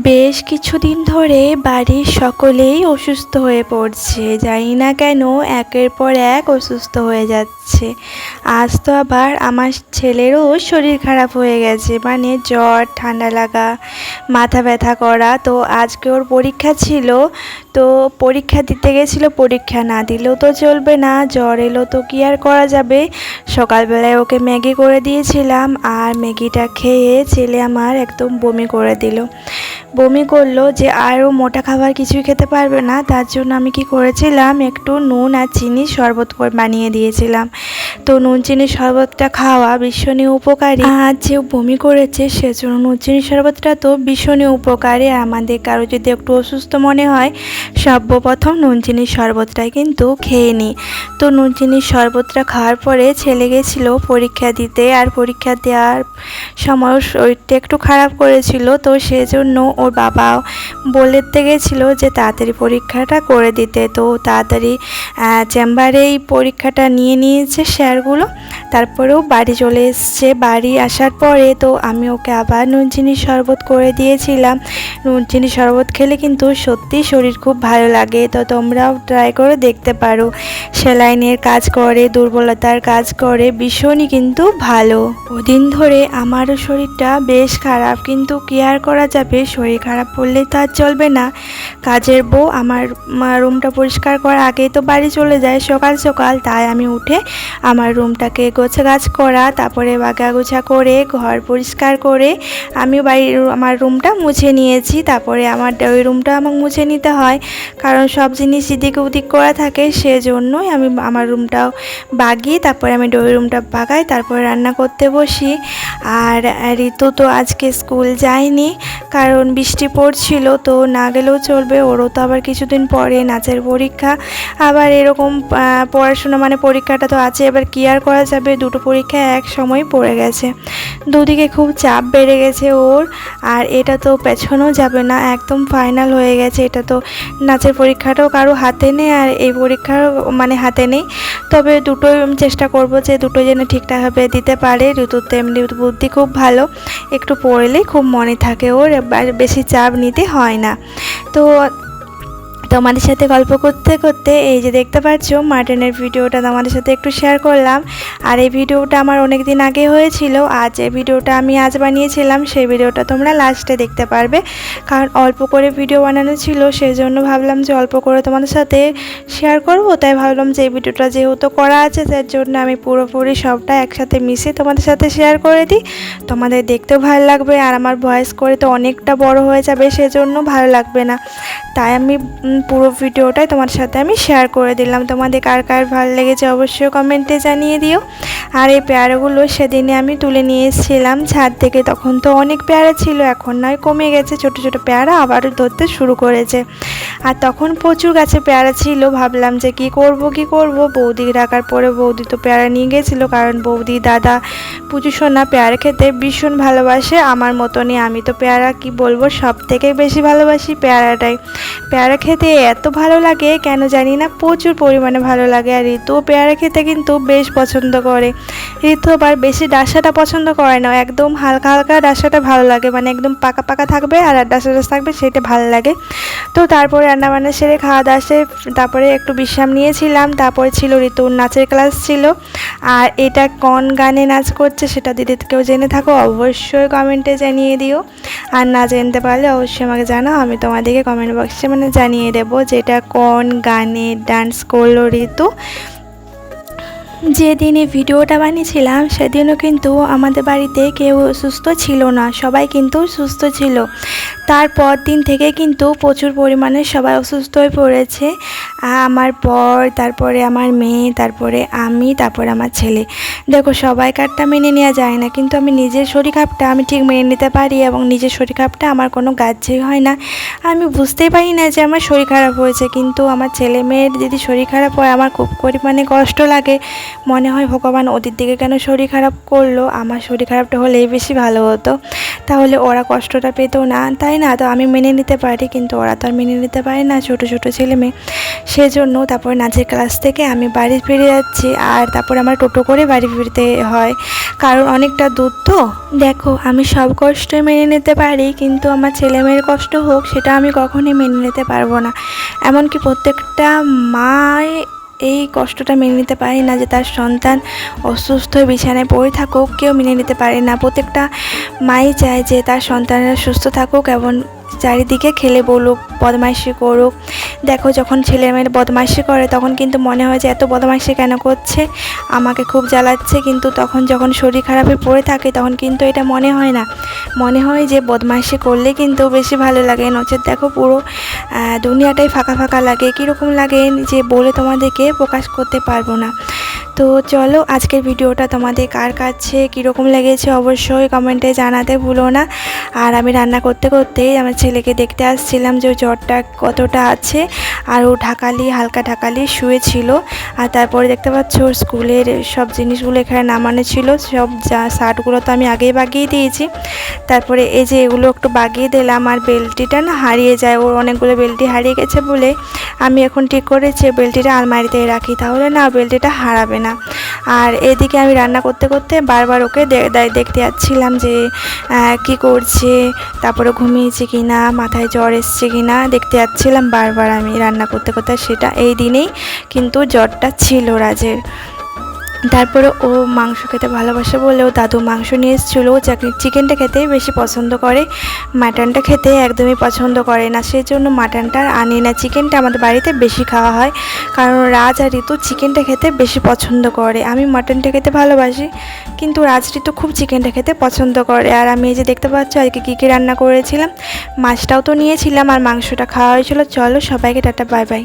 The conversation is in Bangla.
বেশ কিছুদিন ধরে বাড়ির সকলেই অসুস্থ হয়ে পড়ছে। জানি না কেন একের পর এক অসুস্থ হয়ে যাচ্ছে। আজ তো আবার আমার ছেলেরও শরীর খারাপ হয়ে গেছে, মানে জ্বর, ঠান্ডা লাগা, মাথা ব্যথা করা। তো আজকে ওর পরীক্ষা ছিল, তো পরীক্ষা দিতে গেছিলো। পরীক্ষা না দিলেও তো চলবে না, জ্বর এলো তো কি আর করা যাবে। সকালবেলায় ওকে ম্যাগি করে দিয়েছিলাম, আর ম্যাগিটা খেয়ে ছেলে আমার একদম বমি করে দিল। বমি করলো যে আরও মোটা খাবার কিছুই খেতে পারবে না। তার জন্য আমি কি করেছিলাম, একটু নুন আর চিনির শরবত বানিয়ে দিয়েছিলাম। তো নুন চিনির শরবতটা খাওয়া ভীষণই উপকারী। আর যে বমি করেছে সেজন্য নুন চিনির শরবতটা তো ভীষণই উপকারী। আমাদের কারো যদি একটু অসুস্থ মনে হয়, সর্বপ্রথম নুন চিনির শরবতটাই কিন্তু খেয়ে নিই। তো নুন চিনির শরবতটা খাওয়ার পরে ছেলে গেছিলো পরীক্ষা দিতে, আর পরীক্ষা দেওয়ার সময় শরীরটা একটু খারাপ করেছিল। তো সেজন্য ওর বাবা বলতে গেছিলো যে তাড়াতাড়ি পরীক্ষাটা করে দিতে। তো তাড়াতাড়ি চেম্বারেই পরীক্ষাটা নিয়ে নিয়েছে স্যারগুলো। তারপরেও বাড়ি চলে এসছে। বাড়ি আসার পরে তো আমি ওকে আবার নুন চিনির শরবত করে দিয়েছিলাম। নুন চিনির শরবত খেলে কিন্তু সত্যি শরীর খুব ভালো লাগে। তো তোমরাও ট্রাই করে দেখতে পারো। সেলাইনের কাজ করে, দুর্বলতার কাজ করে, ভীষণই কিন্তু ভালো। ওদিন ধরে আমারও শরীরটা বেশ খারাপ, কিন্তু কি আর করা যাবে, শরীর খারাপ পড়লে তো আর চলবে না। কাজের বউ আমার রুমটা পরিষ্কার করার আগেই তো বাড়ি চলে যায় সকাল সকাল। তাই আমি উঠে আমার রুমটাকে গোছাগাছ করা, তারপরে বাগাগোছা করে ঘর পরিষ্কার করে আমি আমার রুমটা মুছে নিয়েছি। তারপরে আমার ওই রুমটা আমাকে মুছে নিতে হয়, কারণ সব জিনিস এদিকে ওদিক করা থাকে। সেজন্যই আমি আমার রুমটাও বাগিয়ে তারপরে আমি ওই রুমটা বাগাই, তারপরে রান্না করতে বসি। আর ঋতু তো আজকে স্কুল যায়নি, কারণ বৃষ্টি পড়ছিল। তো না গেলেও চলবে, ওরও তো আবার কিছুদিন পরে নাচের পরীক্ষা। আবার এরকম পড়াশোনা মানে পরীক্ষাটা তো আছে, এবার কি আর করা যাবে, দুটো পরীক্ষা এক সময় পড়ে গেছে। দুদিকে খুব চাপ বেড়ে গেছে ওর। আর এটা তো পেছনেও যাবে না, একদম ফাইনাল হয়ে গেছে। এটা তো নাচের পরীক্ষাটাও কারো হাতে নেই, আর এই পরীক্ষাও মানে হাতে নেই। তবে দুটোই চেষ্টা করব যে দুটো যেন ঠিকঠাকভাবে দিতে পারে। ঋতুর তো এমনি বুদ্ধি খুব ভালো, একটু পড়লেই খুব মনে থাকে ওর, বেশি চাপ নিতে হয় না। তো তোমাদের সাথে গল্প করতে করতে এই যে দেখতে পাচ্ছ মাটনের ভিডিওটা তোমাদের সাথে একটু শেয়ার করলাম। আর এই ভিডিওটা আমার অনেক দিন আগে হয়েছিল। আজ এই ভিডিওটা আমি আজ বানিয়েছিলাম, সেই ভিডিওটা তোমরা লাস্টে দেখতে পারবে। কারণ অল্প করে ভিডিও বানানো ছিল, সেই জন্য ভাবলাম যে অল্প করে তোমাদের সাথে শেয়ার করব। তাই ভাবলাম যে এই ভিডিওটা যেহেতু করা আছে, তার জন্য আমি পুরোপুরি সবটা একসাথে মিশিয়ে তোমাদের সাথে শেয়ার করে দিই। তোমাদের দেখতেও ভালো লাগবে, আর আমার ভয়েস করে তো অনেকটা বড় হয়ে যাবে, সেজন্য ভালো লাগবে না। তাই আমি পুরো ভিডিওটাই তোমার সাথে আমি শেয়ার করে দিলাম। তোমাদের কার কার ভালো লেগেছে অবশ্যই কমেন্টে জানিয়ে দিও। আর এই পেয়ারাগুলো সেদিনে আমি তুলে নিয়ে এসেছিলাম ছাদ থেকে, তখন তো অনেক পেয়ারা ছিল, এখন নয় কমে গেছে, ছোট ছোট পেয়ারা আবারও ধরতে শুরু করেছে। আর তখন প্রচুর গাছে পেয়ারা ছিল, ভাবলাম যে কি করব বৌদি রাখার পরে বৌদি তো পেয়ারা নিয়ে গেছিলো, কারণ বৌদি দাদা পুজো সোনা পেয়ারা খেতে ভীষণ ভালোবাসে আমার মতনই। আমি তো পেয়ারা কি বলবো, সব থেকে বেশি ভালোবাসি পেয়ারাটাই। পেয়ারা খেতে এত ভালো লাগে কেন জানি না, প্রচুর পরিমাণে ভালো লাগে। আর ঋতুও পেয়ারা খেতে কিন্তু বেশ পছন্দ করে। ঋতু আবার বেশি ডাসাটা পছন্দ করে না, একদম হালকা হালকা ডাসাটা ভালো লাগে, মানে একদম পাকা পাকা থাকবে আর ডাসা থাকবে, সেটা ভালো লাগে। তো তারপরে রান্নাবান্না সেরে খাওয়া দাওয়া সেরে তারপরে একটু বিশ্রাম নিয়েছিলাম। তারপরে ছিল ঋতুর নাচের ক্লাস ছিল। আর এটা কোন গানে নাচ করছে সেটা যদি কেউ জেনে থাকো অবশ্যই কমেন্টে জানিয়ে দিও। আর না জানতে পারলে অবশ্যই আমাকে জানাও, আমি তোমাদেরকে কমেন্ট বক্সে মানে জানিয়ে দেবো যে এটা কোন গানে ডান্স করলো ঋতু। যেদিনে ভিডিওটা বানিয়েছিলাম সেদিনও কিন্তু আমাদের বাড়িতে কেউ সুস্থ ছিল না, সবাই কিন্তু সুস্থ ছিল। তারপর দিন থেকে কিন্তু প্রচুর পরিমাণে সবাই অসুস্থ হয়ে পড়েছে। আমার বর, তারপরে আমার মেয়ে, তারপরে আমি, তারপরে আমার ছেলে। দেখো সবাইকারটা মেনে নেওয়া যায় না, কিন্তু আমি নিজের শরীর খারাপটা আমি ঠিক মেনে নিতে পারি, এবং নিজের শরীর খারাপটা আমার কোনো গ্রাহ্যই হয় না। আমি বুঝতেই পারি না যে আমার শরীর খারাপ হয়েছে, কিন্তু আমার ছেলে মেয়ের যদি শরীর খারাপ হয় আমার খুব পরিমাণে কষ্ট লাগে। মনে হয় ভগবান ওদের দিকে কেন শরীর খারাপ করলো, আমার শরীর খারাপটা হলেই বেশি ভালো হতো, তাহলে ওরা কষ্টটা পেতো না, তাই না? তো আমি মেনে নিতে পারি, কিন্তু ওরা তো আর মেনে নিতে পারে না, ছোটো ছোটো ছেলে মেয়ে। সেজন্য তারপর নাচের ক্লাস থেকে আমি বাড়ি ফিরে যাচ্ছি, আর তারপর আমার টোটো করে বাড়ি ফিরতে হয়, কারণ অনেকটা দূর তো। দেখো, আমি সব কষ্টই মেনে নিতে পারি, কিন্তু আমার ছেলে মেয়ের কষ্ট হোক সেটা আমি কখনোই মেনে নিতে পারবো না। এমনকি প্রত্যেকটা মাই এই কষ্টটা মেনে নিতে পারে না যে তার সন্তান অসুস্থ হয়ে বিছানায় পড়ে থাকুক, কেউ মেনে নিতে পারে না। প্রত্যেকটা মাই চায় যে তার সন্তানরা সুস্থ থাকুক এবং চারিদিকে খেলে বলুক, বদমাইশি করুক। দেখো, যখন ছেলে মেয়ের বদমাইশি করে তখন কিন্তু মনে হয় যে এত বদমাইশি কেন করছে, আমাকে খুব জ্বালাচ্ছে, কিন্তু তখন যখন শরীর খারাপে পড়ে থাকে তখন কিন্তু এটা মনে হয় না, মনে হয় যে বদমাইশি করলে কিন্তু বেশি ভালো লাগে। নচেত দেখো, পুরো দুনিয়াটাই ফাঁকা ফাঁকা লাগে, কীরকম লাগে যে বলে তোমাদেরকে প্রকাশ করতে পারবো না। তো চলো, আজকের ভিডিওটা তোমাদের কার কাছে কীরকম লেগেছে অবশ্যই কমেন্টে জানাতে ভুলো না। আর আমি রান্না করতে করতেই আমার ছেলেকে দেখতে আসছিলাম যে জ্বরটা কতটা আছে, আর ও হালকা ঢাকালি শুয়েছিল। আর তারপরে দেখতে পাচ্ছ ওর স্কুলের সব জিনিসগুলো এখানে নামানো ছিল, সব শার্টগুলো তো আমি আগেই বাগিয়ে দিয়েছি। তারপরে এই যে এগুলো একটু বাগিয়ে দিলাম, আর বেল্টিটা না হারিয়ে যায়, ওর অনেকগুলো বেল্টি হারিয়ে গেছে বলে আমি এখন ঠিক করেছি বেল্টিটা আলমারিতে রাখি, তাহলে না বেল্টিটা হারাবে না। আর এদিকে আমি রান্না করতে করতে বারবার ওকে দেখতে যাচ্ছিলাম যে কি করছে, তারপরে ঘুমিয়েছে কি না, মাথায় জ্বর এসছে কি না, দেখতে যাচ্ছিলাম বারবার আমি রান্না করতে করতে। সেটা এই দিনেই কিন্তু জ্বরটা ছিল রাজের। তারপরে ও মাংস খেতে ভালোবাসে বলেও দাদু মাংস নিয়ে এসেছিলো। ও চিকেনটা খেতে বেশি পছন্দ করে, মাটনটা খেতে একদমই পছন্দ করে না, সেই জন্য মাটনটা আর আনি না। চিকেনটা আমাদের বাড়িতে বেশি খাওয়া হয়, কারণ রাজ আর ঋতু চিকেনটা খেতে বেশি পছন্দ করে। আমি মাটনটা খেতে ভালোবাসি, কিন্তু রাজ ঋতু খুব চিকেনটা খেতে পছন্দ করে। আর আমি এই যে দেখতে পাচ্ছ আজকে কী কী রান্না করেছিলাম, মাছটাও তো নিয়েছিলাম আর মাংসটা খাওয়া হয়েছিল। চলো, সবাইকে টাটা, বাই বাই।